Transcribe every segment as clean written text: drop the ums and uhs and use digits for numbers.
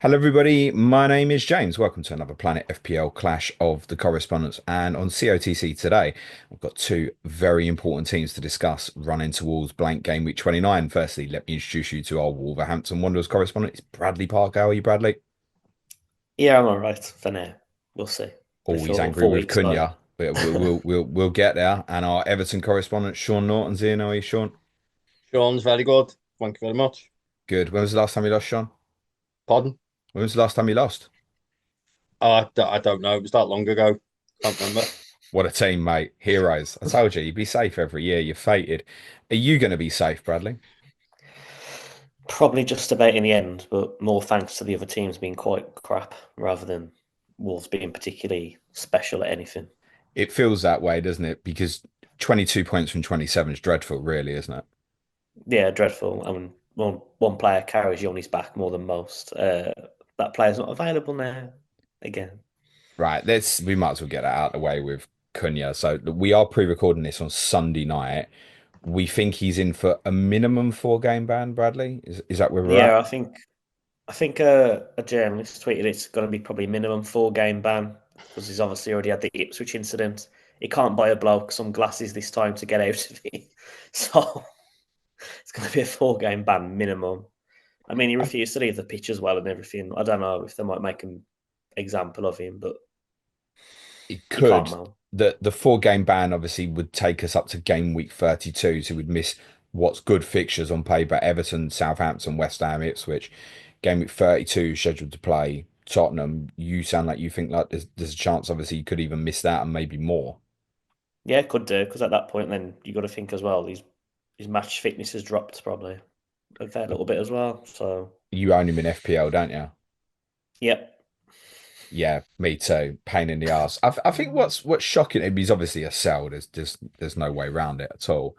Hello, everybody. My name is James. Welcome to another Planet FPL Clash of the Correspondents. And on COTC today, I've got two very important teams to discuss running towards blank game week 29. Firstly, let me introduce you to our Wolverhampton Wanderers correspondent. It's Bradley Parker. How are you, Bradley? Yeah, I'm all right for now. We'll see. In Always four, angry four with weeks time. Cunha. We'll get there. And our Everton correspondent, Sean Norton's here. How are you, Sean? Sean's very good. Thank you very much. Good. When was the last time you lost, Sean? Pardon? When was the last time you lost? I don't know. It was that long ago. Can't remember. What a team, mate. Heroes. I told you, you'd be safe every year. You're fated. Are you going to be safe, Bradley? Probably just about in the end, but more thanks to the other teams being quite crap rather than Wolves being particularly special at anything. It feels that way, doesn't it? Because 22 points from 27 is dreadful, really, isn't it? Yeah, dreadful. I mean, one player carries you on his back more than most. That player's not available now. Again. Right, we might as well get that out of the way with Cunha. So we are pre-recording this on Sunday night. We think he's in for a minimum four-game ban, Bradley. Is that where we're Yeah, at? I think a journalist tweeted it's going to be probably minimum 4 game ban because he's obviously already had the Ipswich incident. He can't buy a bloke some glasses this time to get out of it. So it's going to be a 4 game ban minimum. I mean, he I, refused to leave the pitch as well and everything. I don't know if they might make an example of him, but it you can't could. know. The four-game ban obviously would take us up to game week 32, so we'd miss what's good fixtures on paper: Everton, Southampton, West Ham, Ipswich. Game week 32 scheduled to play Tottenham. You sound like you think like there's a chance, obviously, you could even miss that and maybe more. Yeah, could do because at that point, then you got to think as well. His match fitness has dropped probably a fair little bit as well. So, You own him in FPL, don't you? yep. Yeah, me too. Pain in the ass. I think what's shocking him, he's obviously a sell. There's no way around it at all.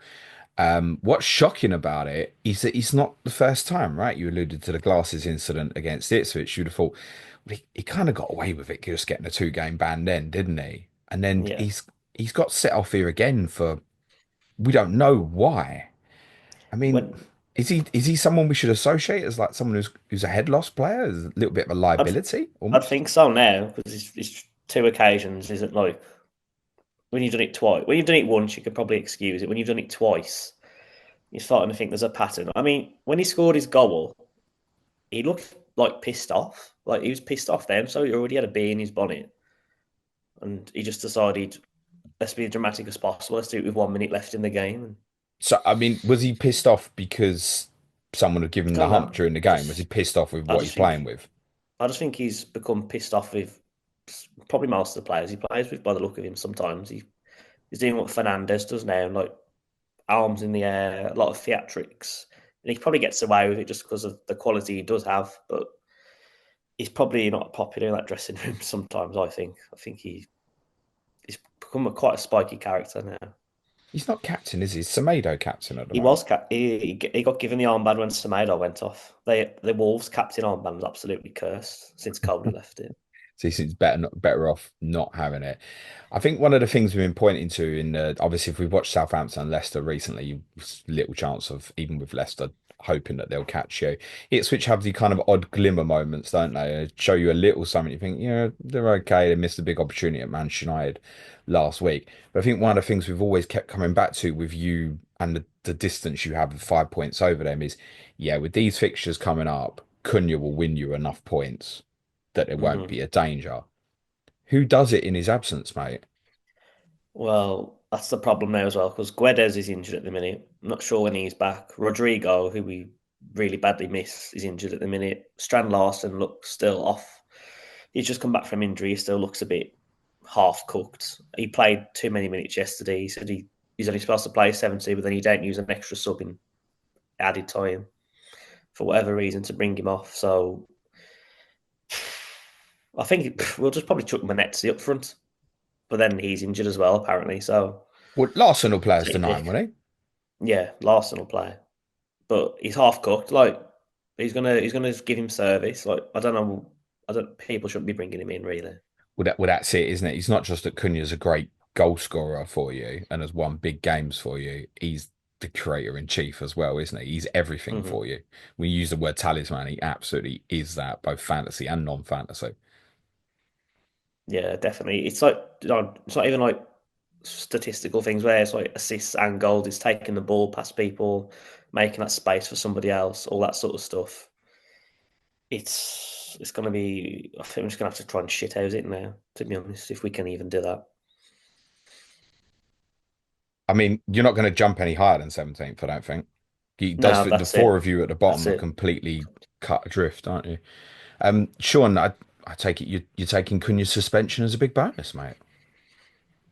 What's shocking about it is that it's not the first time, right? You alluded to the glasses incident against Ipswich. You'd have thought well, he kind of got away with it, just getting a two-game ban then, didn't he? And then Yeah. he's got set off here again for we don't know why. I mean, When is he someone we should associate as like someone who's a head loss player, is a little bit of a I'd liability I'd almost? think so now because it's 2 occasions isn't like when you've done it twice. When you've done it once, you could probably excuse it. When you've done it twice, you're starting to think there's a pattern. I mean, when he scored his goal, he looked like pissed off. Like he was pissed off then, so he already had a bee in his bonnet, and he just decided, let's be as dramatic as possible. Let's do it with 1 minute left in the game. And So, I mean, was he pissed off because someone had given I him the don't hump know. during the game? Was he pissed off with I what just he's think playing with? I just think he's become pissed off with probably most of the players he plays with. By the look of him, sometimes he's doing what Fernandez does now, like arms in the air, a lot of theatrics. And he probably gets away with it just because of the quality he does have, but he's probably not popular in that dressing room sometimes, I think. He's become quite a spiky character now. He's not captain, is he? Is Semedo captain at the He moment? was he got given the armband when Semedo went off. The Wolves captain armband was absolutely cursed since Coley left it. So he seems better off not having it. I think one of the things we've been pointing to in obviously if we've watched Southampton and Leicester recently, little chance of even with Leicester hoping that they'll catch you. Ipswich have the kind of odd glimmer moments, don't they? Show you a little something. You think, yeah, they're okay. They missed a big opportunity at Manchester United last week. But I think one of the things we've always kept coming back to with you and the distance you have of 5 points over them is, yeah, with these fixtures coming up, Cunha will win you enough points that it won't Hmm. be a danger. Who does it in his absence, mate? Well, that's the problem now as well because Guedes is injured at the minute. I'm not sure when he's back. Rodrigo, who we really badly miss, is injured at the minute. Strand Larsen looks still off. He's just come back from injury. He still looks a bit half cooked. He played too many minutes yesterday. He said he's only supposed to play 70, but then he don't use an extra sub in added time for whatever reason to bring him off. So I think we'll just probably chuck Manetzi up front, but then he's injured as well apparently. So Well, Larson will play as the take nine, pick. won't he? Yeah, Larson will play, but he's half cooked. Like he's gonna give him service. Like I don't know. I don't. People shouldn't be bringing him in really. Well, that's it, isn't it? He's not just that Cunha's a great goal scorer for you and has won big games for you. He's the creator in chief as well, isn't he? He's everything Hmm. for you. When you use the word talisman, he absolutely is that, both fantasy and non-fantasy. Yeah, definitely. It's like it's not even like statistical things where it's like assists and goals. It's taking the ball past people, making that space for somebody else, all that sort of stuff. It's gonna be. I think I'm just gonna have to try and shithouse it now. To be honest, if we can even do that. I mean, you're not going to jump any higher than 17th, I don't think. He does No, the that's four it. of you at the That's bottom are it. completely cut adrift, aren't you? Sean, I take it you're taking Cunha's suspension as a big bonus, mate.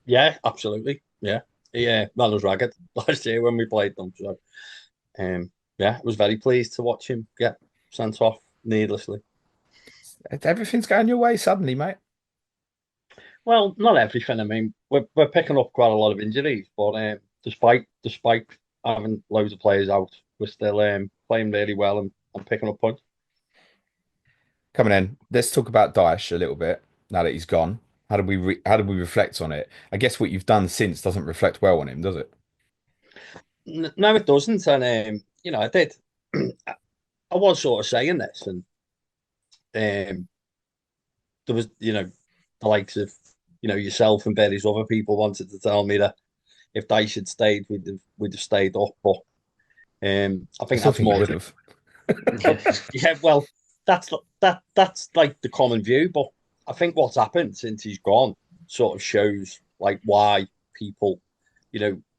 Yeah, absolutely. Yeah. Yeah, man was ragged last year when we played them. So yeah, I was very pleased to watch him get sent off needlessly. Everything's going your way suddenly, mate. Well, not everything. I mean, we're picking up quite a lot of injuries, but despite having loads of players out, we're still playing really well and picking up points. Coming in, let's talk about Daesh a little bit now that he's gone. How did we reflect on it? I guess what you've done since doesn't reflect well on him, does it? No, it doesn't. And I did. I was sort of saying this, and um, there was, the likes of, yourself and various other people wanted to tell me that if Dyche had stayed, we'd have stayed up. But I I think still that's think you more. would have. Yeah. Yeah, well, that's like the common view. But I think what's happened since he's gone sort of shows like why people,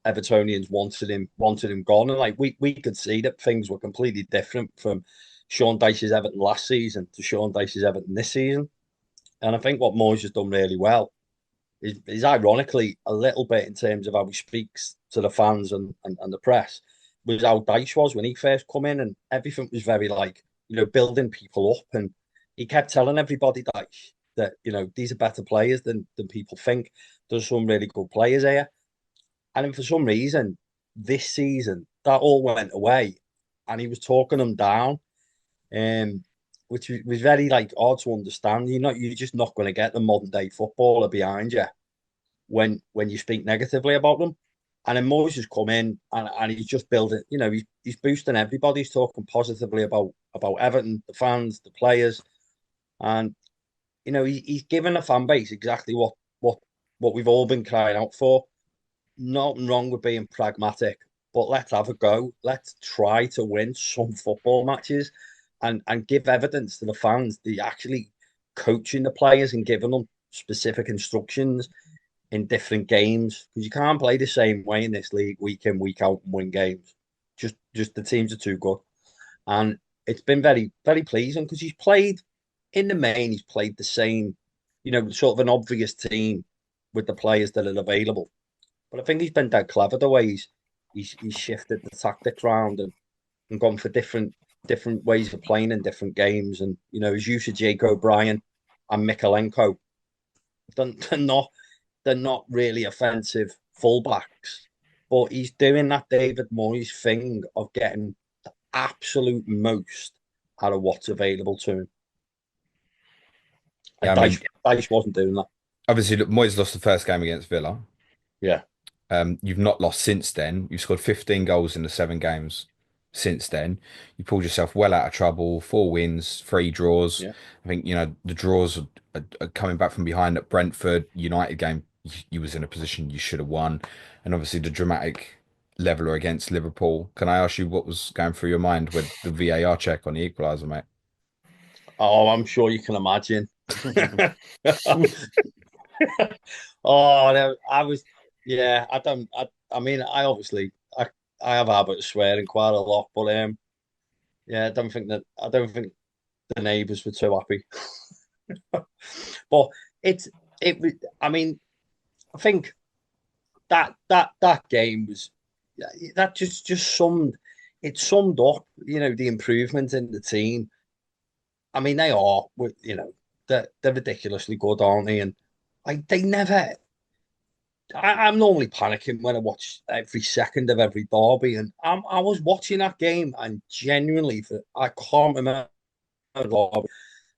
Evertonians wanted him gone, and like we could see that things were completely different from Sean Dyche's Everton last season to Sean Dyche's Everton this season. And I think what Moyes has done really well is ironically a little bit in terms of how he speaks to the fans and the press was how Dyche was when he first come in, and everything was very like, building people up, and he kept telling everybody that these are better players than people think. There's some really good players here. And then for some reason, this season, that all went away and he was talking them down, um, which was very like hard to understand. You're just not going to get the modern day footballer behind you when you speak negatively about them. And then Moyes has come in and he's just building, he's boosting everybody. He's talking positively about Everton, the fans, the players, and he's given the fan base exactly what we've all been crying out for. Nothing wrong with being pragmatic, but let's have a go. Let's try to win some football matches and give evidence to the fans. The actually coaching the players and giving them specific instructions in different games because you can't play the same way in this league week in week out and win games. Just the teams are too good, and it's been very very pleasing because he's played in the main. He's played the same, sort of an obvious team with the players that are available. But I think he's been dead clever the way he's shifted the tactics round and gone for different ways of playing in different games. And his use of Jake O'Brien and Mikalenko, they're not they're not really offensive fullbacks, but he's doing that David Moyes thing of getting the absolute most out of what's available to him. Yeah, And I mean, Dyche wasn't doing that. obviously, look, Moyes lost the first game against Villa. Yeah, You've not lost since then. You've scored 15 goals in the 7 games since then. You pulled yourself well out of trouble. 4 wins, 3 draws. yeah. I think, the draws are coming back from behind at Brentford. United game, you was in a position you should have won. And obviously the dramatic leveler against Liverpool. Can I ask you what was going through your mind with the VAR check on the equaliser, mate? Oh, I'm sure you can imagine. Oh, no, I was, yeah. I don't. I mean, I have a habit of swearing quite a lot, but yeah, I don't think the neighbours were too happy. But it's it. I mean, I think that game was yeah, that just summed up, the improvement in the team. I mean, they are, they're ridiculously good, aren't they? And like they never. I'm normally panicking when I watch every second of every derby, and I was watching that game and genuinely, I can't remember, the derby,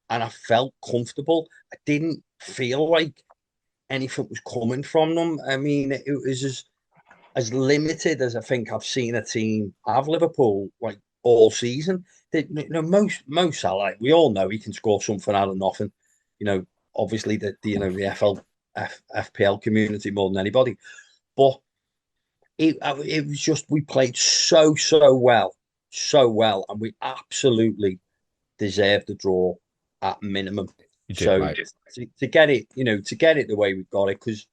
and I felt comfortable. I didn't feel like anything was coming from them. I mean, it was just as limited as I think I've seen a team have Liverpool like all season. Mo Salah, we all know he can score something out of nothing. Obviously the FPL community more than anybody, but it was just we played so well, and we absolutely deserved the draw at minimum. You did, So mate. to get it, to get it the way we got it, because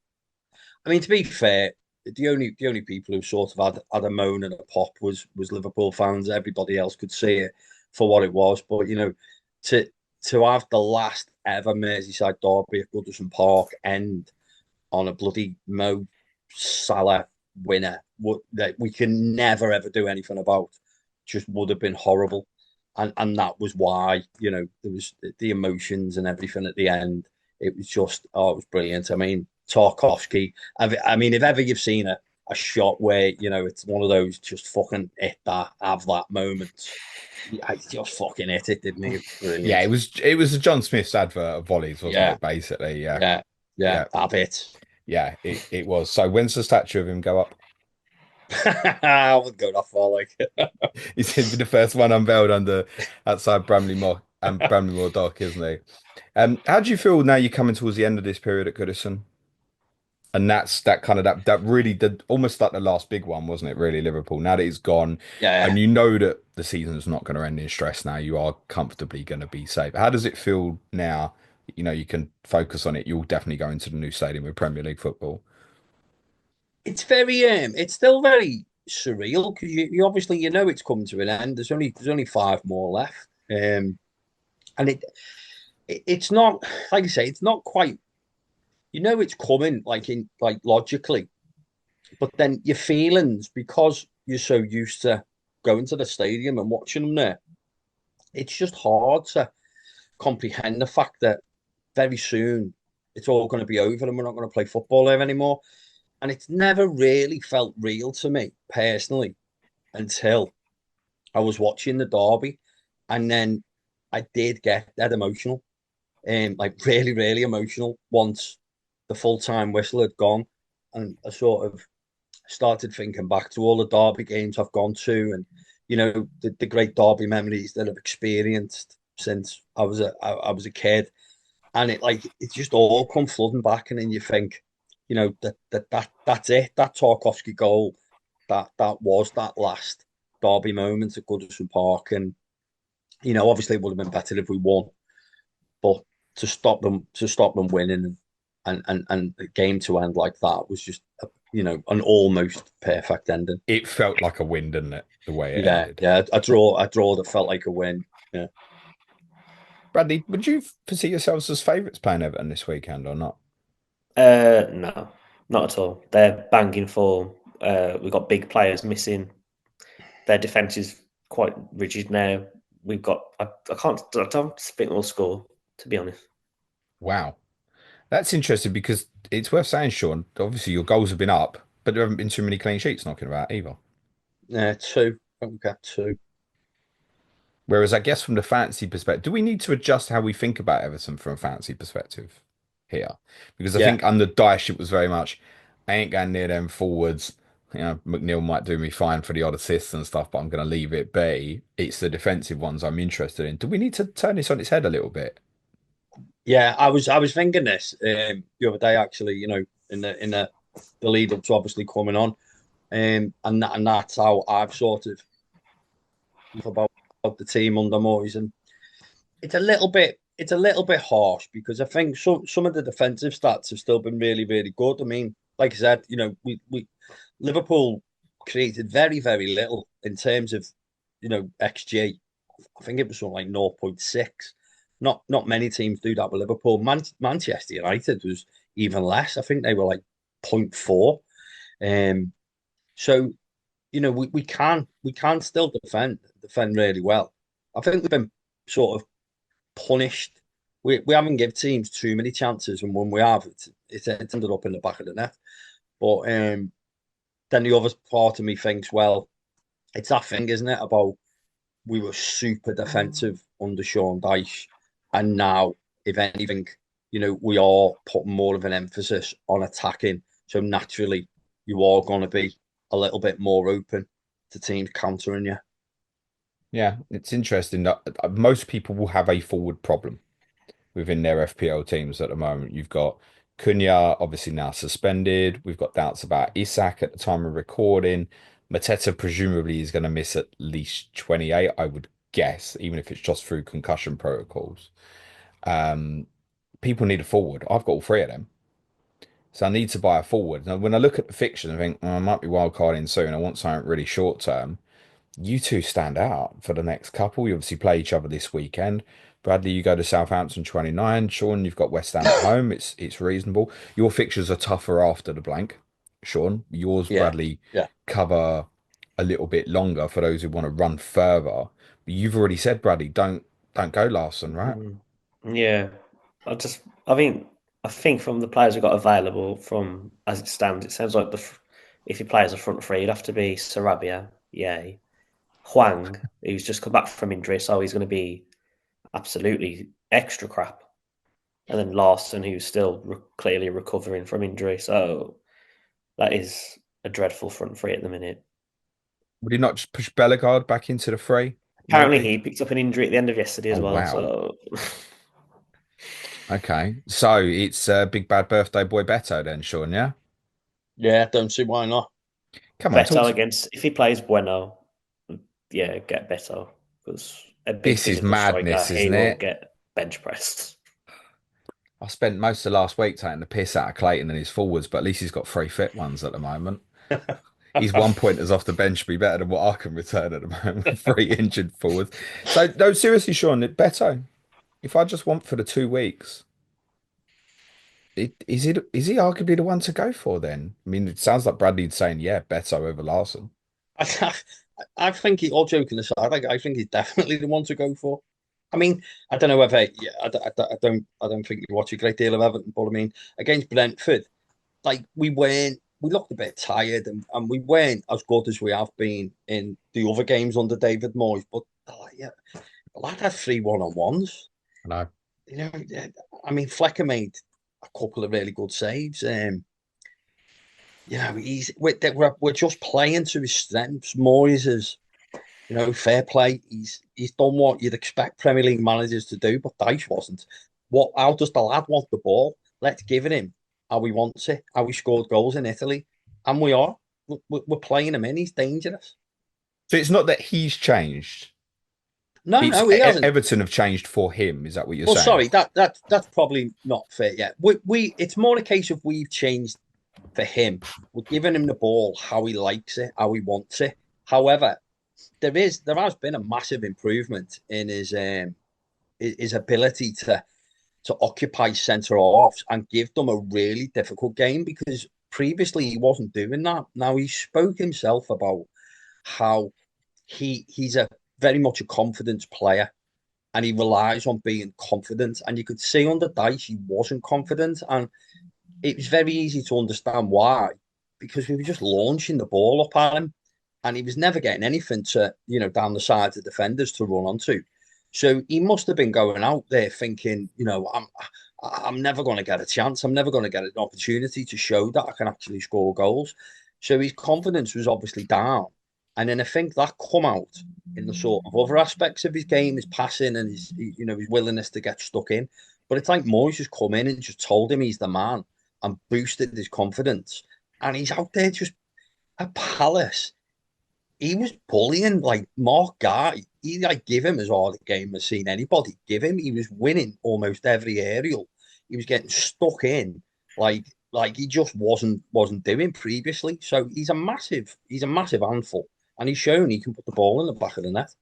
I mean, to be fair, the only people who sort of had a moan and a pop was Liverpool fans. Everybody else could see it for what it was. But to have the last ever Merseyside derby at Goodison Park end on a bloody Mo Salah winner that we can never ever do anything about just would have been horrible. And that was why, there was the emotions and everything at the end. It was just, it was brilliant. I mean, CotC. I mean, if ever you've seen a shot where, it's one of those just fucking have that moment. I just fucking hit it, didn't he? It was brilliant. Yeah, it was a John Smith's advert of volleys, wasn't it? Basically, yeah. Have it. Yeah, it was. So when's the statue of him go up? I would go that far, like. He's going to be the first one unveiled outside Bramley Moor Dock, isn't he? How do you feel now you're coming towards the end of this period at Goodison? And that really did almost like the last big one, wasn't it? Really, Liverpool. Now that it's gone, and you know that the season's not going to end in stress. Now you are comfortably going to be safe. How does it feel now? You can focus on it. You'll definitely go into the new stadium with Premier League football. It's it's still very surreal because you obviously it's coming to an end. There's only 5 more left, and it's not, like I say, it's not quite. It's coming like logically, but then your feelings, because you're so used to going to the stadium and watching them there, it's just hard to comprehend the fact that very soon it's all going to be over and we're not going to play football there anymore. And it's never really felt real to me personally until I was watching the derby, and then I did get that emotional, like really, really emotional once the full-time whistle had gone, and I sort of started thinking back to all the derby games I've gone to, and the great derby memories that I've experienced since I was a kid, and it just all come flooding back, and then you think, that's it, that Tarkowski goal, that was that last derby moment at Goodison Park, and obviously it would have been better if we won, but to stop them winning and the game to end like that was just an almost perfect ending. It felt like a win, didn't it? The way it ended. Yeah, a draw that felt like a win. Yeah. Bradley, would you foresee yourselves as favourites playing Everton this weekend or not? No, not at all. They're banging form. We've got big players missing. Their defence is quite rigid now. We've got. I don't think we'll score, to be honest. Wow. That's interesting because it's worth saying, Sean, obviously your goals have been up, but there haven't been too many clean sheets knocking about either. Yeah, 2. I think we've got 2. Whereas I guess from the fantasy perspective, do we need to adjust how we think about Everton from a fantasy perspective here? Because I think under Dyche it was very much, I ain't going near them forwards. McNeil might do me fine for the odd assists and stuff, but I'm going to leave it be. It's the defensive ones I'm interested in. Do we need to turn this on its head a little bit? Yeah, I was thinking this the other day, actually. In the lead up to obviously coming on, and that's how I've sort of about the team under Moyes, and it's a little bit harsh because I think some of the defensive stats have still been really, really good. I mean, like I said, we Liverpool created very, very little in terms of XG. I think it was something like 0.6. Not many teams do that with Liverpool. Manchester United was even less. I think they were like 0.4. So we can still defend really well. I think we've been sort of punished. We haven't given teams too many chances, and when we have, it's ended up in the back of the net. But then the other part of me thinks, well, it's that thing, isn't it, about we were super defensive under Sean Dyche, and now, if anything, we are putting more of an emphasis on attacking. So naturally, you are going to be a little bit more open to teams countering you. Yeah, it's interesting that most people will have a forward problem within their FPL teams at the moment. You've got Cunha obviously now suspended. We've got doubts about Isak at the time of recording. Mateta presumably is going to miss at least 28, I would guess, even if it's just through concussion protocols. Um, People need a forward. I've got all three of them. So I need to buy a forward. Now, when I look at the fiction, I think, I might be wildcarding soon. I want something really short term. You two stand out for the next couple. You obviously play each other this weekend. Bradley, you go to Southampton 29. Sean, you've got West Ham at home. It's reasonable. Your fixtures are tougher after the blank. Sean, yours, Yeah, Bradley, yeah. cover a little bit longer for those who want to run further. But you've already said, Bradley, don't go Larsen, right? Mm. Yeah, I think, from the players we got available, from as it stands, it sounds like if he plays a front three, it'd have to be Sarabia, yay, Huang, who's just come back from injury, so he's going to be absolutely extra crap, and then Larson, who's still clearly recovering from injury. So that is a dreadful front three at the minute. Would he not just push Bellegarde back into the fray? Apparently, Maybe. he picked up an injury at the end of yesterday Oh as well. wow. So Okay. So it's big bad birthday boy Beto then, Sean, yeah? Yeah, don't see why not. Come on, talk Beto to against, if he plays Bueno, yeah, get Beto, because a big this is physical striker, madness, he isn't will it? get bench pressed. I spent most of last week taking the piss out of Clayton and his forwards, but at least he's got three fit ones at the moment. He's 1 pointers off the bench, be better than what I can return at the moment. Three injured forwards. So no, seriously, Sean, Beto, if I just want for the 2 weeks, is he arguably the one to go for then? I mean, it sounds like Bradley's saying, yeah, Beto over Larson. I, I think all joking aside, I think he's definitely the one to go for. I mean, I don't know whether yeah, I don't think you watch a great deal of Everton, but I mean, against Brentford, like we looked a bit tired and we weren't as good as we have been in the other games under David Moyes. But yeah, the lad had three one-on-ones. I know. You know, I mean, Flecker made a couple of really good saves. You know, we're just playing to his strengths. Moyes is, you know, fair play. He's done what you'd expect Premier League managers to do, but Dyche wasn't. What? How does the lad want the ball? Let's give it him how he wants it. How he scored goals in Italy, and we are. We're playing him in. He's dangerous. So it's not that he's changed. No, It's no, he hasn't. Everton have changed for him. Is that what you're Well, saying? sorry, that's probably not fair. Yeah, we it's more a case of we've changed for him. We're giving him the ball how he likes it, how he wants it. However, there has been a massive improvement in his ability to occupy centre halves and give them a really difficult game because previously he wasn't doing that. Now he spoke himself about how he's a very much a confidence player and he relies on being confident. And you could see under Dyche he wasn't confident, and it was very easy to understand why because we were just launching the ball up at him and he was never getting anything to, you know, down the sides of defenders to run onto. So he must have been going out there thinking, you know, I'm never going to get a chance. I'm never going to get an opportunity to show that I can actually score goals. So his confidence was obviously down. And then I think that come out in the sort of other aspects of his game, his passing and his, you know, his willingness to get stuck in. But it's like Moyes just come in and just told him he's the man and boosted his confidence. And he's out there just at Palace. He was bullying like Mark Guy. He like give him as hard a game as seen anybody give him. He was winning almost every aerial. He was getting stuck in like he just wasn't doing previously. So he's a massive handful, and he's shown he can put the ball in the back of the net.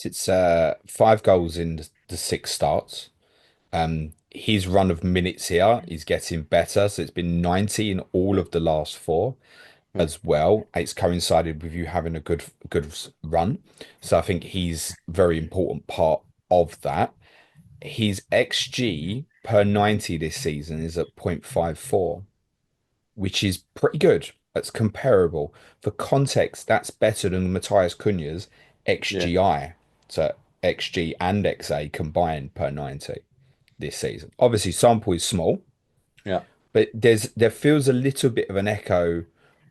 It's 5 goals in the 6 starts. His run of minutes here is getting better. So it's been 90 in all of the last four Hmm. as well. It's coincided with you having a good run. So I think he's a very important part of that. His XG per 90 this season is at 0.54, which is pretty good. That's comparable. For context, that's better than Matheus Cunha's Yeah, XGI. So XG and XA combined per 90 this season. Obviously, sample is small, yeah, but there feels a little bit of an echo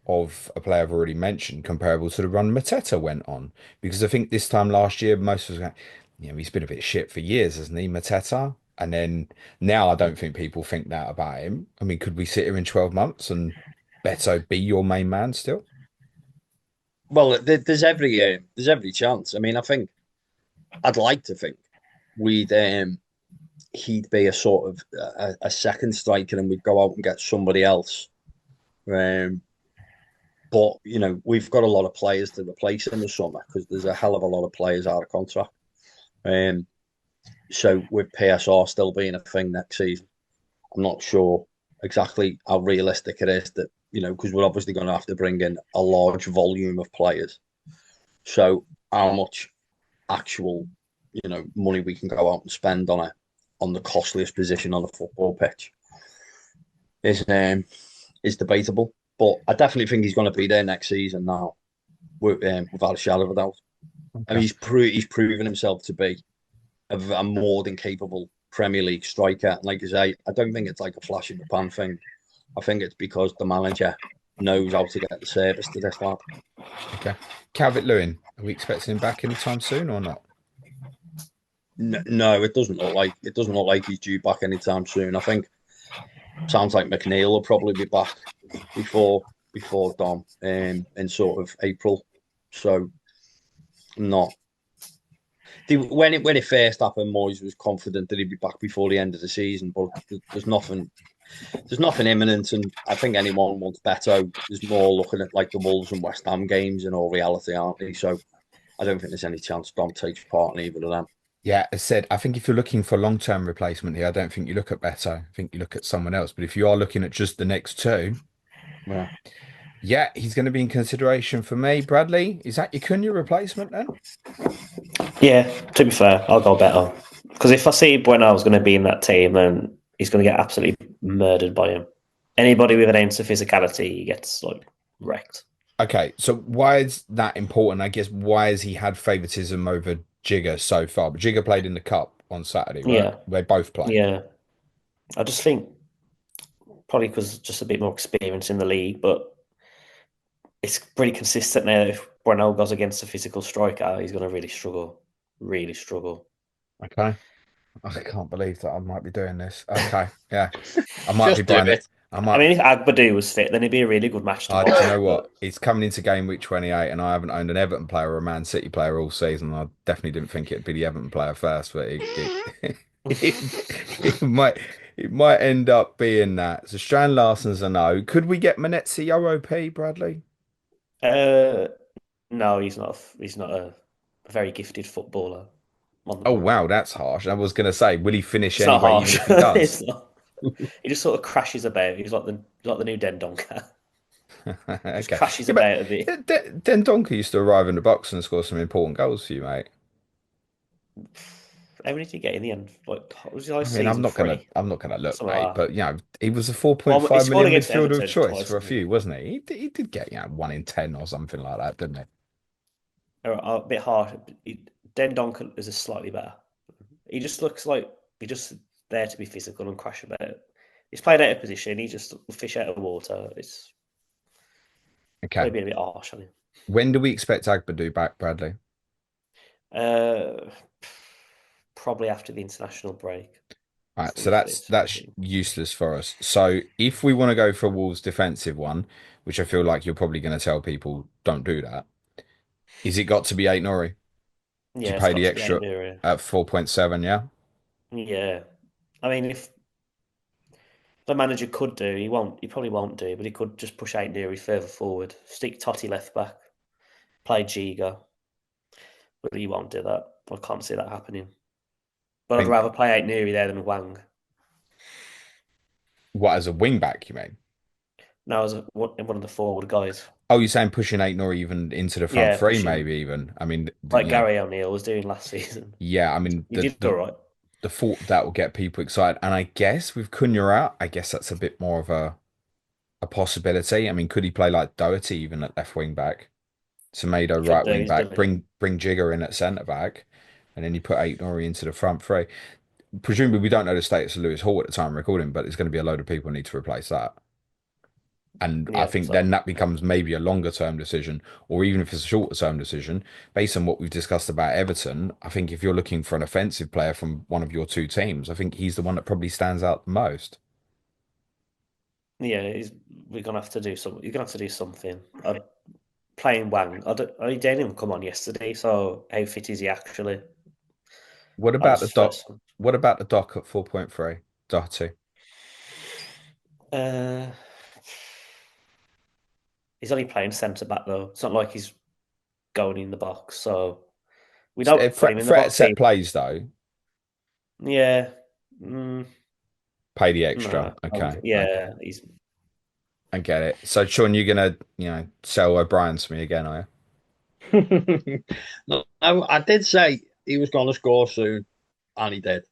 of a player I've already mentioned, comparable to the run Mateta went on. Because I think this time last year, most of us going, he's been a bit shit for years, hasn't he, Mateta? And then now I don't think people think that about him. I mean, could we sit here in 12 months and Beto be your main man still? Well, there's every chance. I mean, I think I'd like to think we'd he'd be a sort of a second striker, and we'd go out and get somebody else. Um, but we've got a lot of players to replace in the summer because there's a hell of a lot of players out of contract. Um, so with PSR still being a thing next season, I'm not sure exactly how realistic it is that because we're obviously going to have to bring in a large volume of players. So how much actual money we can go out and spend on the costliest position on a football pitch is debatable. But I definitely think he's going to be there next season now, without a shadow of a doubt. I mean, Okay. he's proven himself to be a more than capable Premier League striker. And like I say, I don't think it's like a flash in the pan thing. I think it's because the manager knows how to get the service to this lad. Okay. Calvert-Lewin, are we expecting him back anytime soon or not? No, it doesn't look like he's due back anytime soon. I think sounds like McNeil will probably be back before Dom in sort of April. So not when it first happened, Moyes was confident that he'd be back before the end of the season, but there's nothing imminent, and I think anyone wants Beto is more looking at like the Wolves and West Ham games in all reality, aren't they? So I don't think there's any chance Dom takes part in either of them. Yeah, as said, I think if you're looking for long-term replacement here, I don't think you look at Beto. I think you look at someone else. But if you are looking at just the next two, Yeah. yeah, he's going to be in consideration for me. Bradley, is that your Cunha replacement then? Yeah, to be fair, I'll go better. Because if I see Bueno's going to be in that team, then he's going to get absolutely murdered by him. Anybody with an ounce of physicality, he gets like wrecked. Okay, so why is that important? I guess why has he had favoritism over Jigger so far? But Jigger played in the cup on Saturday, right? Yeah, They both played. yeah. I just think probably because just a bit more experience in the league, but it's pretty consistent now. If Bueno goes against a physical striker, he's going to really struggle. Really struggle. Okay. I can't believe that I might be doing this. Okay, yeah. I might be Just do buying it. it. I I might. mean, if Agbadu was fit, then it'd be a really good match to Do you watch. know But what? It's coming into game week 28, and I haven't owned an Everton player or a Man City player all season. I definitely didn't think it'd be the Everton player first, but it might end up being that. So Strand Larsen's a no. Could we get Manetzi OOP, Bradley? uh, no, he's not. He's not a very gifted footballer on the Oh ball. wow, that's harsh. I was gonna say, will he finish It's not anyway, even harsh. if he does? It's not. He just sort of crashes about. He's like the new Dendonka. Just Okay. crashes Yeah, but about a bit. Dendoncker used to arrive in the box and score some important goals for you, mate. How many did he get in the end? Like, what was it like I mean, season three? I'm not gonna look, Something mate, like that. but he was a Well, he 4.5 scored million against midfielder of Everton choice twice, for a didn't few, wasn't he? He did get, 1 in 10 or something like that, didn't he? A bit hard. Dendonka is a slightly better. He just looks like he's just there to be physical and crash about. He's played out of position. He just fish out of water. It's Okay. maybe a bit harsh on him. When do we expect Agbadu back, Bradley? Uh, Probably after the international break. All right, From so the first that's useless for us. So if we want to go for a Wolves defensive one, which I feel like you're probably going to tell people don't do that, is it got to be 8 Nori? Do you Yeah, it's pay got the to be out extra there. at 4.7, yeah? Yeah, I mean, if the manager could do, he won't. He probably won't do, but he could just push out Neary further forward, stick Totti left back, play Giga, but he won't do that. I can't see that happening. But I'd Think rather play out Neary there than Wang. what as a wing back, you mean? Now as one of the forward guys, Oh, you're saying pushing 8 Nori even into the front yeah, three, pushing maybe even. I mean, like Gary O'Neill was doing last season. yeah, I mean He did all right. the thought that will get people excited. And I guess with Cunha out, I guess that's a bit more of a possibility. I mean, could he play like Doherty even at left wing back? Semedo He could right do. wing He's back, done it. bring Jigger in at centre back, and then you put 8 Nori into the front three. Presumably we don't know the status of Lewis Hall at the time of recording, but there's going to be a load of people who need to replace that. And I Yeah, think so then that becomes maybe a longer term decision, or even if it's a shorter term decision, based on what we've discussed about Everton. I think if you're looking for an offensive player from one of your two teams, I think he's the one that probably stands out the most. yeah, we're gonna have to do some. You're gonna have to do something. Playing Wang, I didn't even come on yesterday. So how fit is he actually? What I about was the doc? stressed. What about the doc at 4.3? Doherty. Uh, he's only playing centre back though. It's not like he's going in the box. So we don't put him in the Threat box. set plays though. Yeah. Mm, Pay the extra. no. Okay. Okay. Yeah. He's. I get it. So Sean, you're gonna, sell O'Brien to me again, are No, I did say he was going to score soon, and he did.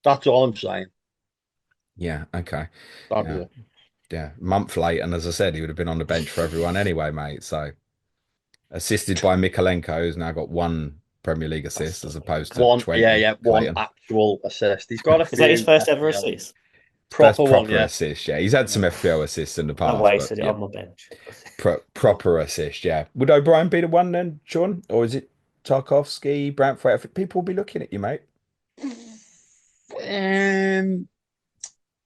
That's all I'm saying. you? Yeah. Okay. That was Yeah. it. Yeah. Month late, and as I said, he would have been on the bench for everyone anyway, mate. So assisted by Mikalenko, who's now got one Premier League assist That's as opposed to one, yeah, 20, yeah, one Clayton. actual assist. He's got a Is that his few first ever FPL assist? First proper one, proper yeah. assist, yeah. He's had some FPL assists in the I past, but wasted it yeah, on my bench. proper assist, yeah. Would O'Brien be the one then, Sean? Or is it Tarkovsky, Brantford? I think people will be looking at you, mate. Um,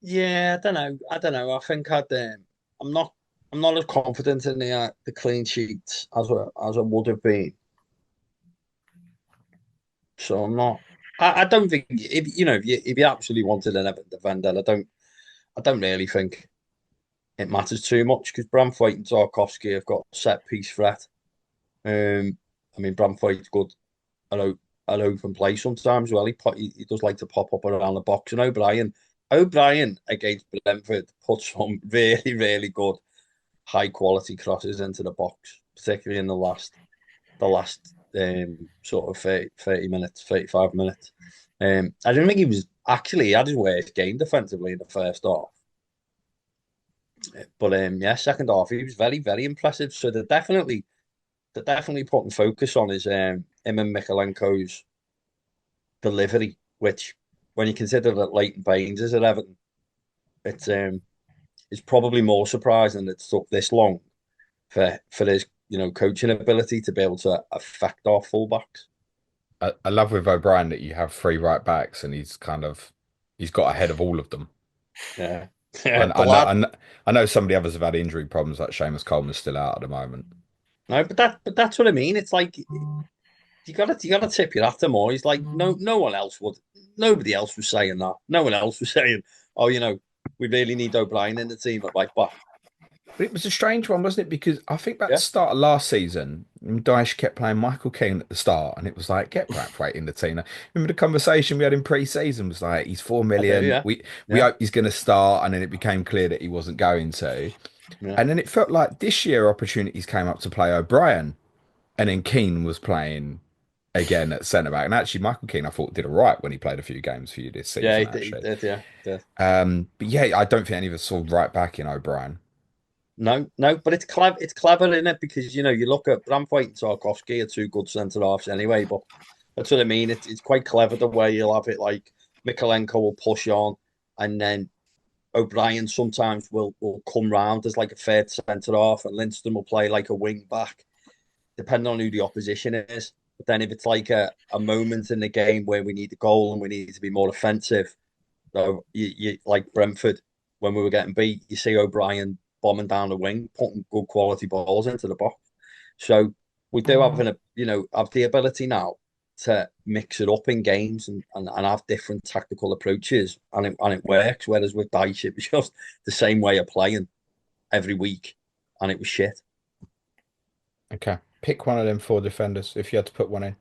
yeah, I don't know. I don't know. I think I'm not. I'm not as confident in the clean sheets as I would have been. So I'm not. I don't think if if you absolutely wanted an Everton defender, I don't really think it matters too much because Brantford and Tarkovsky have got set piece threat. I mean Brantford's good at open play sometimes. Well, he does like to pop up around the box. And O'Brien against Brentford put some really good high quality crosses into the box, particularly in the last sort of 30 minutes, 35 minutes. I don't think he was actually he had his worst game defensively in the first half. But yeah, second half he was very impressive. So they're definitely putting focus on his him and Mikalenko's delivery, which when you consider that Leighton Baines is at Everton, it's probably more surprising that it took this long for his coaching ability to be able to affect our fullbacks. I love with O'Brien that you have three right backs and he's got ahead of all of them. Yeah, I, yeah, the I know lad. I know, I know some of the others have had injury problems, like Seamus Coleman's still out at the moment. No, but that's what I mean. It's like you gotta tip your hat to more. He's like no one else would. Nobody else was saying that. No one else was saying, oh, we really need O'Brien in the team at right back. But it was a strange one, wasn't it? Because I think at the Yeah, start of last season, Dyche kept playing Michael Keane at the start, and it was like, get Braithwaite in the team. I remember the conversation we had in pre-season was like, he's four I do. million. Yeah, We yeah, hope he's going to start, and then it became clear that he wasn't going to. yeah, And then it felt like this year opportunities came up to play O'Brien, and then Keane was playing again at centre back. And actually, Michael Keane, I thought, did all right when he played a few games for you this yeah. season, He actually. did. Yeah, he did. But yeah, I don't think any of us saw right back in O'Brien. No, but it's clever. It's clever in it because you look at Bramthwaite and Tarkovsky are two good centre halves anyway. But that's what I mean. It's quite clever the way you'll have it. Like Mikalenko will push on, and then O'Brien sometimes will come round as like a third centre half, and Linston will play like a wing back, depending on who the opposition is. But then if it's like a moment in the game where we need a goal and we need to be more offensive, so you like Brentford when we were getting beat, you see O'Brien bombing down the wing, putting good quality balls into the box. So we do have have the ability now to mix it up in games and have different tactical approaches, and it works. Whereas with Dyche, it was just the same way of playing every week, and it was shit. Okay. Pick one of them four defenders if you had to put one in.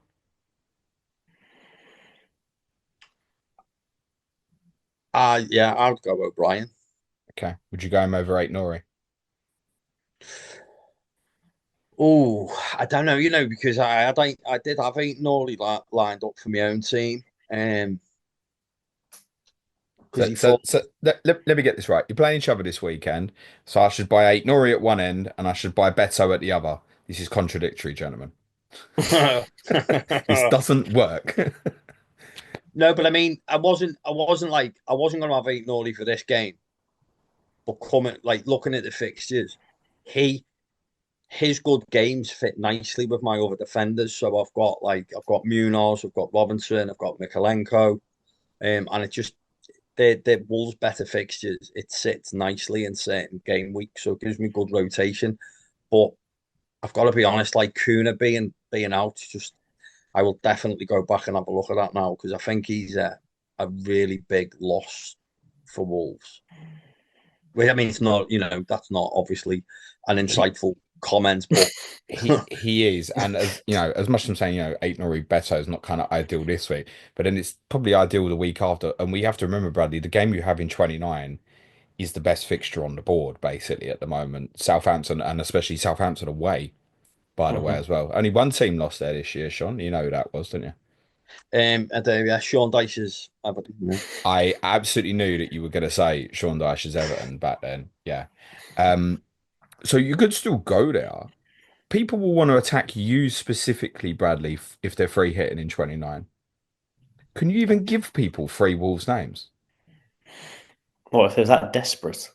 Yeah, I'd go O'Brien. Okay. Would you go him over eight Nori? Oh, I don't know, because I did have eight Norley lined up for my own team, because So, he so, thought, so let me get this right. You're playing each other this weekend, so I should buy eight Nori at one end and I should buy Beto at the other. This is contradictory, gentlemen. This doesn't work. no, but I mean, I wasn't going to have eight Norley for this game, but coming like looking at the fixtures, he his good games fit nicely with my other defenders. So I've got Munoz, I've got Robinson, I've got Mikalenko, and it just the Wolves better fixtures. It sits nicely in certain game weeks, so it gives me good rotation. But I've got to be honest, like Cunha being out, just I will definitely go back and have a look at that now because I think he's a really big loss for Wolves. Well, I mean, it's not, that's not obviously an He insightful comment, but he is, and as you know, as much as I'm saying, eight Nori Beto is not kind of ideal this week, but then it's probably ideal the week after. And we have to remember, Bradley, the game you have in 29 is the best fixture on the board, basically at the moment. Southampton, and especially Southampton away, by the way, Mhm. as well. Only one team lost there this year, Sean. You know who that was, didn't you? and yeah, Sean Dyche's Everton. Yeah. I absolutely knew that you were going to say Sean Dyche's Everton back then. Yeah. Um, so you could still go there. People will want to attack you specifically, Bradley, if they're free hitting in 29. Can you even give people free Wolves names? What if it was that desperate?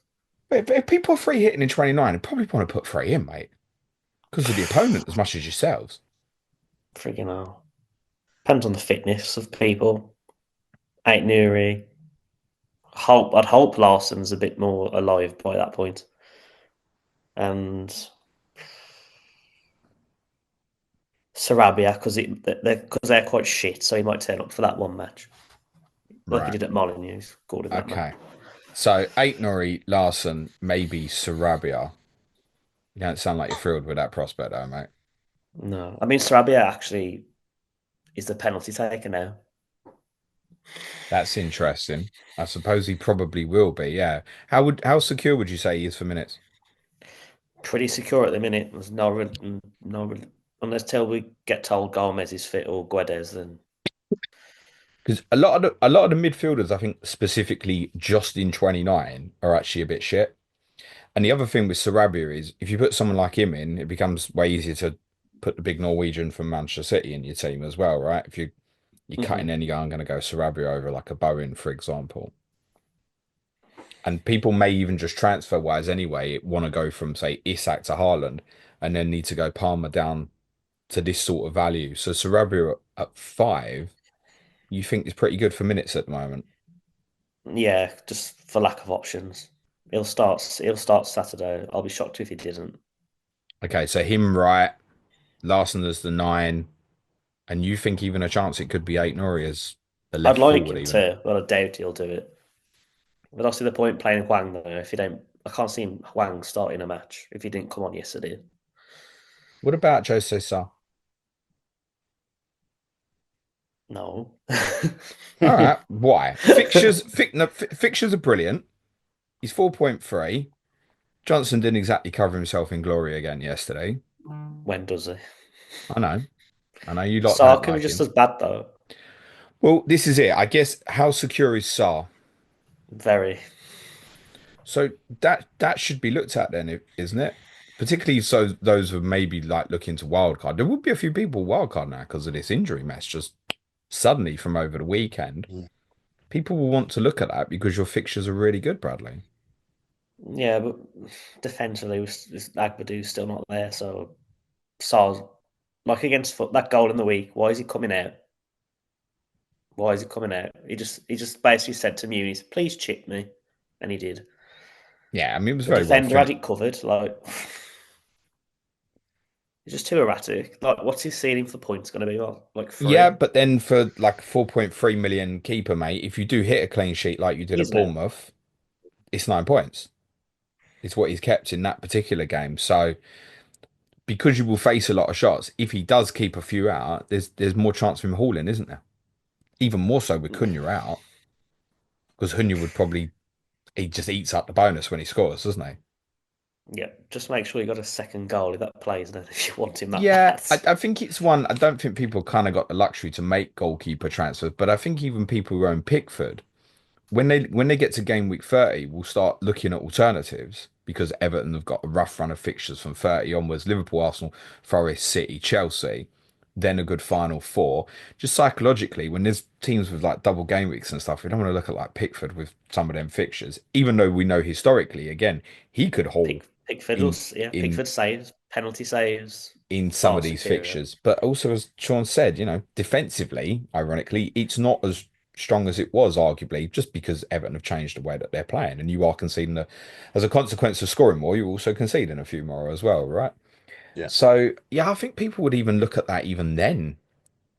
But if people are free hitting in 29, they probably want to put free in, mate, because of the opponent as much as yourselves. Freaking hell. Depends on the fitness of people. Ain't Nuri. I'd hope Larsen's a bit more alive by that point. And Sarabia, because they're quite shit, so he might turn up for that one match. Like he Right. did at Molineux, scored in that match. Okay. So eight Nori, Larsen, maybe Sarabia. You don't sound like you're thrilled with that prospect, though, mate. No. I mean, Sarabia actually is the penalty taker now. That's interesting. I suppose he probably will be. Yeah. How secure would you say he is for minutes? Pretty secure at the minute. There's unless till we get told Gomez is fit or Guedes, then Because a lot of the midfielders, I think specifically just in 29, are actually a bit shit. And the other thing with Sarabia is if you put someone like him in, it becomes way easier to put the big Norwegian from Manchester City in your team as well, right? If you're cutting any guy, I'm going to go Sarabia over like a Bowen, for example. And people may even just transfer wise anyway want to go from say Isak to Haaland and then need to go Palmer down to this sort of value. So Sarabia at 5, you think is pretty good for minutes at the moment. yeah, just for lack of options. He'll start Saturday. I'll be shocked if he didn't. Okay, so him right, Larson as the 9, and you think even a chance it could be eight Nori as the I'd left like forward him even. to, but I doubt he'll do it. But I see the point playing Huang though. If he don't, I can't see Huang starting a match if he didn't come on yesterday. What about Jose Sa? No. All right, why? Fixtures are brilliant. He's 4.3. Johnson didn't exactly cover himself in glory again yesterday. When does he? I know. I know you lot don't Sarkin like just him. as bad though. Well, this is it. I guess how secure is Sa? Very. So that should be looked at then, isn't it? Particularly so those who maybe like looking to wildcard. There will be a few people wildcard now because of this injury mess just suddenly from over the weekend. People will want to look at that because your fixtures are really good, Bradley. Yeah, but defensively, Agbadou's still not there. So Sar's like against Foot that goal in the week. Why is he coming out? Why is he coming out? He just basically said to Muniz, "Please chip me," and he did. Yeah, I mean it was The very well defender had finished. it covered. Like he's just too erratic. Like, what's his ceiling for points going to be? Like Yeah, 3? but then for like 4.3 million keeper, mate, if you do hit a clean sheet like you did at Easily. Bournemouth, it's 9 points. It's what he's kept in that particular game. So because you will face a lot of shots, if he does keep a few out, there's more chance of him hauling, isn't there? Even more so with Cunha out, because Cunha would probably he just eats up the bonus when he scores, doesn't he? Yeah, just make sure you got a second goal if that plays. Then if you want him that Yeah, bad. I think it's one. I don't think people kind of got the luxury to make goalkeeper transfers, but I think even people who own Pickford, when they get to game week 30, will start looking at alternatives because Everton have got a rough run of fixtures from 30 onwards. Liverpool, Arsenal, Forest, City, Chelsea. then a good final four. Just psychologically, when there's teams with like double game weeks and stuff, we don't want to look at like Pickford with some of them fixtures, even though we know historically, again, he could haul Pickford, in yeah, in Pickford saves, penalty saves, in some far of these superior. fixtures. But also, as Sean said, defensively, ironically, it's not as strong as it was, arguably, just because Everton have changed the way that they're playing, and you are conceding as a consequence of scoring more, you're also conceding a few more as well, right? Yeah. So yeah, I think people would even look at that even then.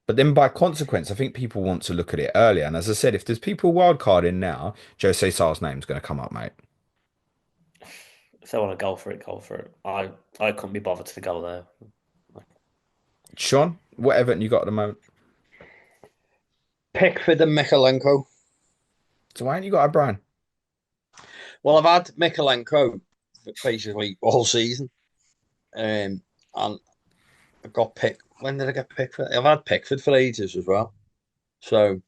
But then by consequence, I think people want to look at it earlier. And as I said, if there's people wildcarding now, Jose Sar's name's going to come up, mate. If they want to go for it, go for it. I couldn't be bothered to go there. Sean, what Everton you got at the moment? Pickford and Mikalenko. So why ain't you got O'Brien? Well, I've had Mikalenko basically all season. And I got picked. When did I get Pickford? I've had Pickford for ages as well. So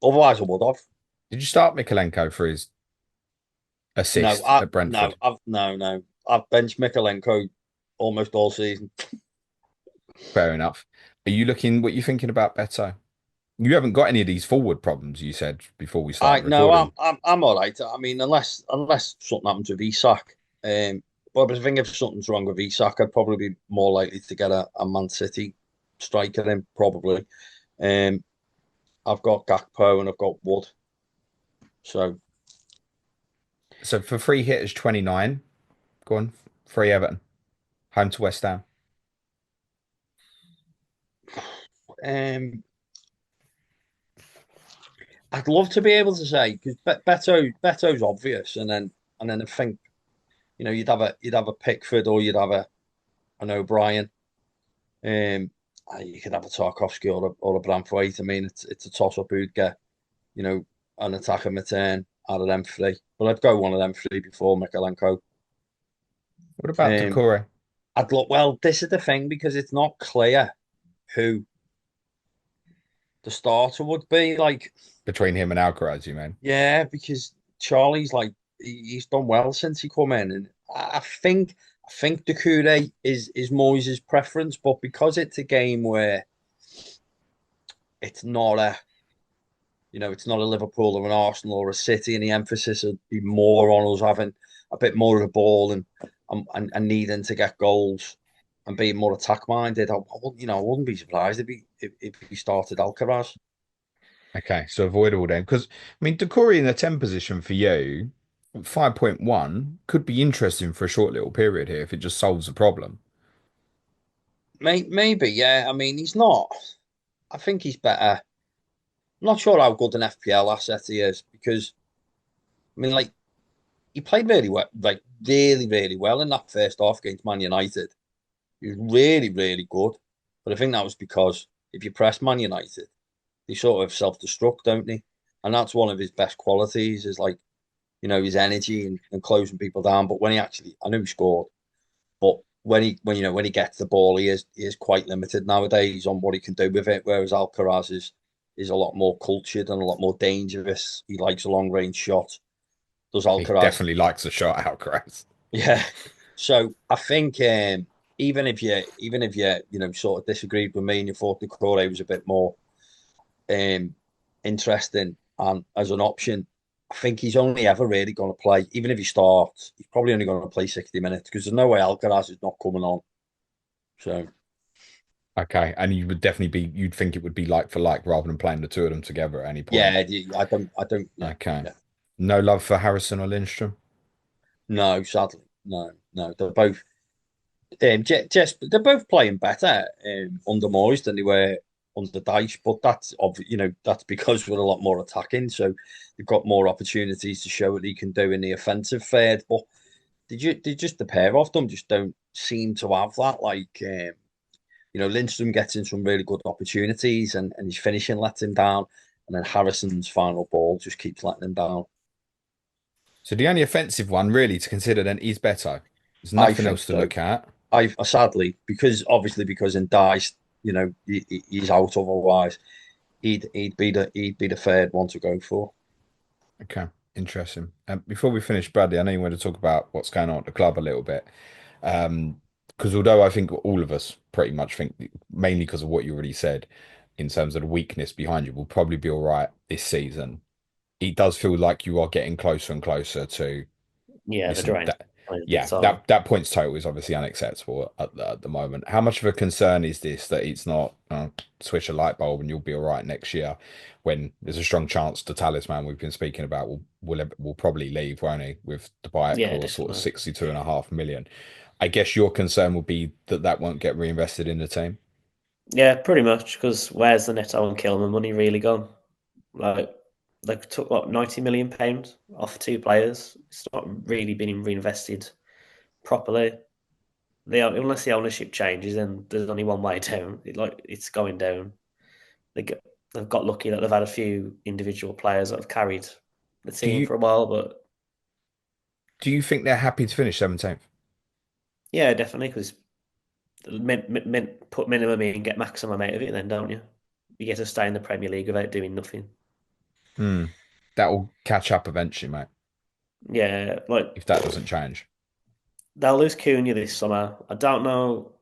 otherwise I would have. Did you start Mikalenko for his No, assist at Brentford? no. I've benched Mikalenko almost all season. Fair enough. Are you looking, what you thinking about Beto? You haven't got any of these forward problems you said before we I started no, recording. I'm all right. I mean, unless something happens with Isak, but I think if something's wrong with Isak, I'd probably be more likely to get a Man City striker in probably. Um, I've got Gakpo and I've got Wood, so So for free hitters 29, go on, free Everton, home to West Ham. um, I'd love to be able to say because Beto's obvious, and then I think you'd have a Pickford or you'd have an O'Brien. Um, you could have a Tarkovsky or a Branthwaite. I mean, it's a toss up who'd get an attacker return out of them three. But I'd go one of them three before Mikalenko. What about Um, Decore? I'd look well. This is the thing because it's not clear who the starter would be. Like, Between him and Alcaraz, you mean? yeah, because Charlie's like he's done well since he come in, and I think Doucouré is Moyes' preference, but because it's a game where it's not a it's not a Liverpool or an Arsenal or a City, and the emphasis would be more on us having a bit more of the ball and needing to get goals and being more attack minded. I wouldn't be surprised if he started Alcaraz. Okay, so avoidable then. Because, I mean, Decore in the 10 position for you, 5.1 could be interesting for a short little period here if it just solves a problem. Maybe, yeah. I mean, he's not. I think he's better. I'm not sure how good an FPL asset he is because I mean, like he played really well, like really, really well in that first half against Man United. He was really, really good. But I think that was because if you press Man United, they sort of self-destruct, don't they? And that's one of his best qualities is like, his energy and closing people down. But when he actually, I know he scored, but when he gets the ball, he is quite limited nowadays on what he can do with it. Whereas Alcaraz is a lot more cultured and a lot more dangerous. He likes a long range shot. Does He Alcaraz? definitely likes a shot, Alcaraz. Yeah. So I think even if you sort of disagreed with me and you thought the Corey was a bit more um interesting and as an option, I think he's only ever really going to play. Even if he starts, he's probably only going to play 60 minutes because there's no way Alcaraz is not coming on. So Okay, and you would definitely be, you'd think it would be like for like rather than playing the two of them together at any point. yeah, I don't, yeah, Okay. yeah. No love for Harrison or Lindstrom? No, sadly, no. They're both just they're both playing better under Moyes than they were under Dyche, but that's because we're a lot more attacking, so they've got more opportunities to show what they can do in the offensive third. But they just the pair of them just don't seem to have that. Like Lindstrom gets in some really good opportunities, and his finishing lets him down, and then Harrison's final ball just keeps letting him down. So the only offensive one really to consider then is Beto. There's I nothing think else to so. look at. I sadly because in Dice, he's out otherwise. He'd be the third one to go for. Okay, interesting. Before we finish, Bradley, I know you want to talk about what's going on at the club a little bit. Um, because although I think all of us pretty much think, mainly because of what you already said, in terms of the weakness behind you, will probably be all right this season. It does feel like you are getting closer and closer to, Yeah, the listen, drain's that, coming a bit yeah, so that points total is obviously unacceptable at the moment. How much of a concern is this that it's not switch a light bulb and you'll be all right next year, when there's a strong chance the talisman we've been speaking about will probably leave, won't he, with the buyout yeah, clause sort of definitely. 62.5 million. I guess your concern will be that that won't get reinvested in the team. Yeah, pretty much. Because where's the Neto and Kilman money really gone? Like they took what £90 million off two players. It's not really been reinvested properly. Unless the ownership changes, then there's only one way down. It's going down. They get, they've got lucky that they've had a few individual players that have carried the Do team you for a while, but do you think they're happy to finish 17th? yeah, definitely because put minimum in, get maximum out of it, then don't you? You get to stay in the Premier League without doing nothing. Hmm. That will catch up eventually, mate, Yeah, like if that doesn't change. they'll lose Cunha this summer. I don't know,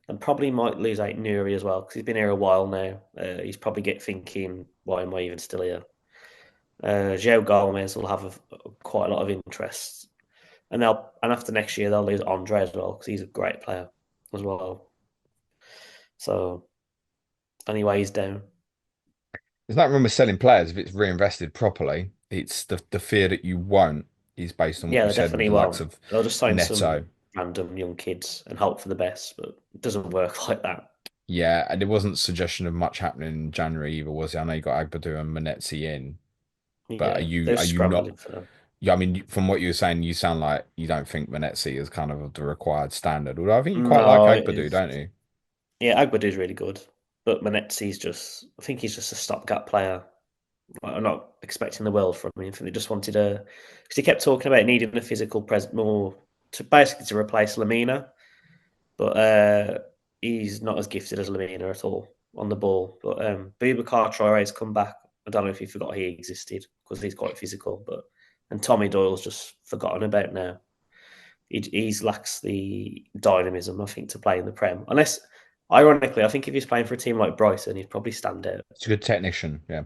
and probably might lose out Nuri as well because he's been here a while now. He's probably get thinking, why am I even still here? Joe Gomez will have quite a lot of interest, and after next year they'll lose Andre as well because he's a great player as well. So anyway, he's down. There's nothing wrong with selling players if it's reinvested properly. It's the fear that you won't is based on what Yeah, you they said with definitely the likes won't. of They'll just sign Neto. some random young kids and hope for the best, but it doesn't work like that. Yeah, and there wasn't suggestion of much happening in January either, was it? I know you got Agbadu and Manetzi in, but are Yeah, you they're are you not? scrambling for them. Yeah, I mean, from what you were saying, you sound like you don't think Manetzi is kind of the required standard. Although I think you quite like No, it Agbadu, is. don't you? Yeah, Agbadu's really good, but Manetzi's just. I think he's just a stopgap player. I'm not expecting the world from him. I think they just wanted a because he kept talking about needing a physical presence more to basically to replace Lamina, but he's not as gifted as Lamina at all on the ball. But Boubacar Traore's come back. I don't know if he forgot he existed because he's quite physical, but and Tommy Doyle's just forgotten about now. He's lacks the dynamism, I think, to play in the Prem. Unless, ironically, I think if he's playing for a team like Brighton, he'd probably stand out. He's a good technician. Yeah,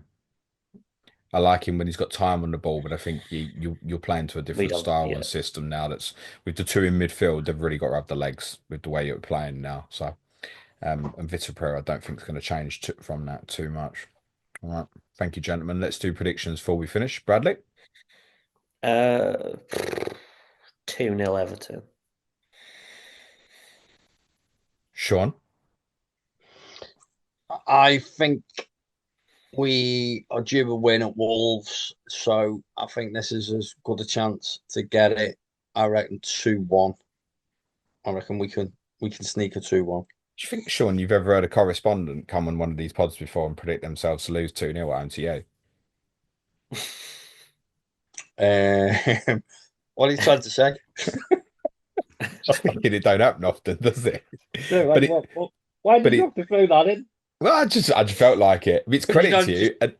I like him when he's got time on the ball, but I think you're playing to a We different don't, style yeah. and system now. That's with the two in midfield, they've really got to have the legs with the way you're playing now. So, and Vitor Pereira, I don't think it's going to change from that too much. All right, thank you, gentlemen. Let's do predictions before we finish. Bradley, Uh, 2-0 Everton. Sean, I think we are due a win at Wolves, so I think this is as good a chance to get it. I reckon 2-1. I reckon we can sneak a 2-1. do you think, Sean, you've ever heard a correspondent come on one of these pods before and predict themselves to lose 2-0 at home to you? What are you trying to say? Just thinking it don't happen often, does it? No, But it, why but did you it, have to throw that in? well, I just felt like it. It's Because you credit to don't just you. And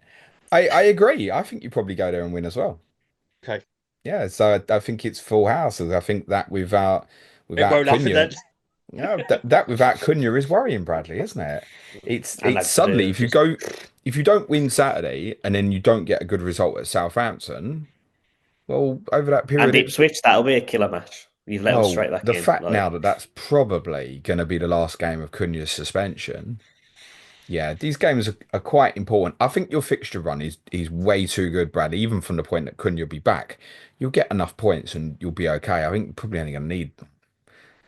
I agree. I think you probably go there and win as well. okay. Yeah, so I think it's full house. I think that It without won't happen Cunha, then. that without Cunha is worrying, Bradley, isn't it? And It's suddenly Agbadu just. if you don't win Saturday and then you don't get a good result at Southampton, well, over that And period, Ipswich, that'll be a killer match. You've let them well, straight back the in. fact now that that's probably going to be the last game of Cunha's suspension. Yeah, these games are quite important. I think your fixture run is way too good, Bradley. Even from the point that Cunha will be back, you'll get enough points and you'll be okay. I think you're probably only going to need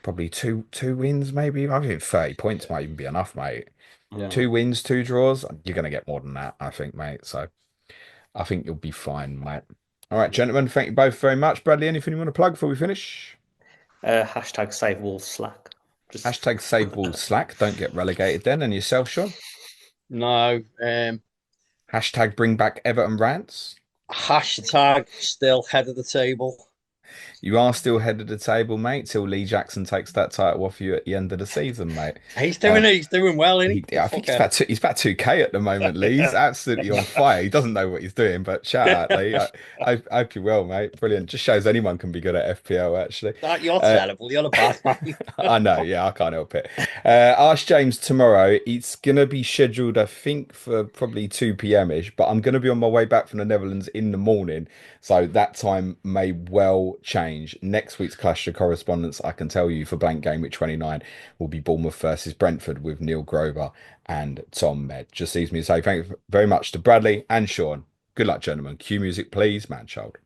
probably two wins, maybe. I think 30 points might even be enough, mate. Yeah. Two wins, two draws. You're going to get more than that, I think, mate. So I think you'll be fine, mate. All right, gentlemen. Thank you both very much. Bradley, anything you want to plug before we finish? Hashtag save Wolves Slack. Just Hashtag save Wolves Slack. Don't get relegated then. And yourself, Sean? No. Hashtag bring back Everton rants. Hashtag still head of the table. You are still head of the table, mate, till Lee Jackson takes that title off you at the end of the season, mate. He's doing it. He's doing well, isn't he? I think he's about 2K at the moment, Lee. He's absolutely on fire. He doesn't know what he's doing, but shout out, Lee. I hope you're well, mate. Brilliant. Just shows anyone can be good at FPL, actually. You're terrible. You're a bad man. I know, yeah, I can't help it. Ask James tomorrow. It's gonna be scheduled, I think, for probably 2 p.m.-ish, but I'm gonna be on my way back from the Netherlands in the morning, so that time may well change. Next week's Clash of Correspondents, I can tell you, for blank game week 29 will be Bournemouth versus Brentford with Neil Grover and Tom Med. Just leaves me to say thank you very much to Bradley and Sean. Good luck, gentlemen. Cue music, please, man child.